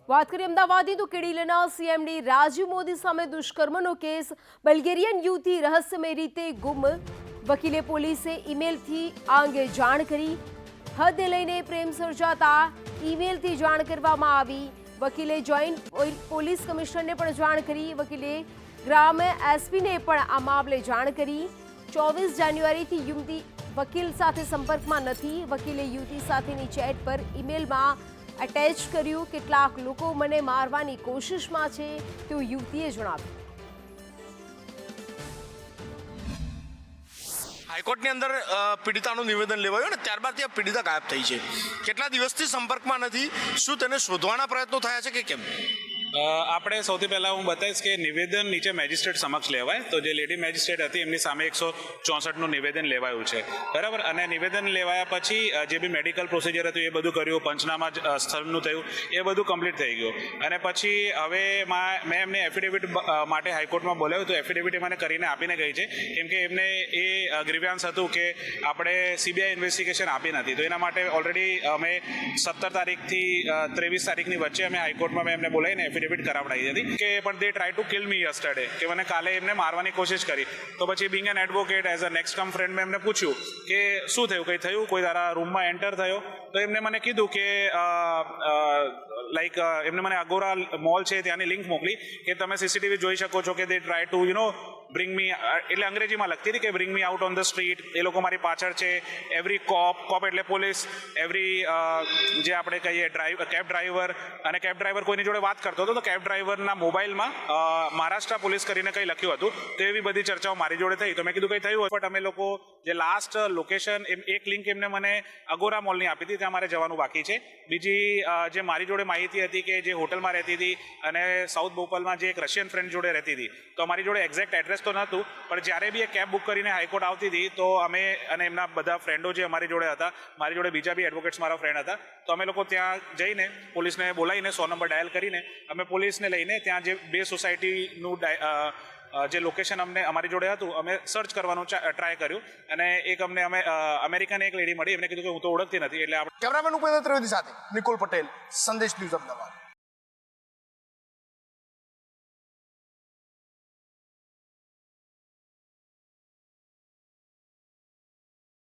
વાત કરીએ અમદાવાદની તો કેડીલાના સીએમડી રાજીવ મોદી સામે દુષ્કર્મનો કેસ. બલ્ગેરિયન યુવતી રહસ્યમય રીતે ગુમ. વકીલે પોલીસે ઈમેલથી આ અંગે જાણ કરી. હદને લઈને પ્રેમ સર્જાતા ઈમેલથી જાણ કરવામાં આવી. વકીલે જોઈન્ટ પોલીસ કમિશનરને પણ જાણ કરી. વકીલે ગ્રામ એસપીને પણ આ મામલે જાણ કરી. 24 જાન્યુઆરીથી યુવતી વકીલ સાથે સંપર્કમાં નથી. વકીલે યુવતી સાથેની ચેટ પર ઈમેલમાં અટેચ કર્યું. કેટલાક લોકો મને મારવાની કોશિશમાં છે તેવું યુવતીએ જણાવ્યું. હાઈકોર્ટની અંદર પીડિતાનું નિવેદન લેવાયું ને ત્યારબાદ ત્યાં પીડિતા ગાયબ થઈ છે. કેટલા દિવસથી સંપર્કમાં નથી. શું તેને શોધવાના પ્રયત્નો થયા છે કે કેમ? આપણે સૌથી પહેલાં હું બતાવીશ કે નિવેદન નીચે મેજિસ્ટ્રેટ સમક્ષ લેવાય. તો જે લેડી મેજિસ્ટ્રેટ હતી એમની સામે 164નું નિવેદન લેવાયું છે, બરાબર. અને નિવેદન લેવાયા પછી જે બી મેડિકલ પ્રોસિજર હતું એ બધું કર્યું, પંચનામા સ્થળનું થયું, એ બધું કમ્પ્લીટ થઈ ગયું. અને પછી હવે મેં એમને એફિડેવિટ માટે હાઈકોર્ટમાં બોલાવ્યું. તો એફિડેવિટ મને કરીને આપીને ગઈ છે, કેમ કે એમને એ ગ્રીવ્યાન્સ હતું કે આપણે સીબીઆઈ ઇન્વેસ્ટિગેશન આપી નથી. તો એના માટે ઓલરેડી અમે 17 તારીખથી 23 તારીખની વચ્ચે અમે હાઈકોર્ટમાં મેં એમને બોલાવીને એફિડેવિટ કરાવડાવી હતી કે પણ they try to kill me yesterday, કે મને કાલે એમને મારવાની કોશિશ કરી. તો પછી being an advocate as a next cum friend મેં એમને પૂછ્યું કે શું થયું, કંઈ થયું, કોઈ તારા રૂમમાં એન્ટર થયો? તો એમને મને કીધું કે લાઈક એમને મને અગોરા મોલ છે ત્યાંની લિંક મોકલી કે તમે સીસીટીવી જોઈ શકો છો કે they try to bring me, એટલે અંગ્રેજીમાં લખતી હતી કે bring me out on the street. એ લોકો મારી પાછળ છે. એવરી કોપ એટલે પોલીસ, એવરી જે આપણે કહીએ કેબ ડ્રાઈવર, અને કેબ ડ્રાઈવર કોઈની જોડે વાત કરતો હતો તો કેબ ડ્રાઈવરના મોબાઈલમાં મહારાષ્ટ્ર પોલીસ કરીને કંઈ લખ્યું હતું. તો એવી બધી ચર્ચાઓ મારી જોડે થઈ. તો મેં કીધું કંઈ થયું હોય. બટ અમે લોકો જે લાસ્ટ લોકેશન એક લિંક એમને મને અગોરા મોલની આપી હતી, ત્યાં મારે જવાનું બાકી છે. બીજી જે મારી જોડે માહિતી હતી કે જે હોટલમાં રહેતી હતી અને સાઉથ બોપલમાં જે એક રશિયન ફ્રેન્ડ જોડે રહેતી હતી. તો અમારી જોડે એક્ઝેક્ટ એડ્રેસ તો નહોતું, પણ જ્યારે બી એ કેબ બુક કરીને હાઈકોર્ટ આવતી હતી તો અમે અને એમના બધા ફ્રેન્ડો જે અમારી જોડે હતા, મારી જોડે બીજા બી એડવોકેટ્સ મારા ફ્રેન્ડ હતા, તો અમે લોકો ત્યાં જઈને પોલીસને બોલાવીને 100 નંબર ડાયલ કરીને અમે પોલીસને લઈને ત્યાં જે બે સોસાયટીનું જે લોકેશન અમને અમારી જોડે હતું અમે સર્ચ કરવાનું ટ્રાય કર્યું. અને એક અમે અમેરિકન એક લેડી મળી. એમને કીધું કે હું તો ઓળખતી નથી. એટલે કેમેરામેન ઉપેન્દ્ર ત્રિવેદી સાથે નિકોલ પટેલ, સંદેશ ન્યૂઝ અમદાવાદ.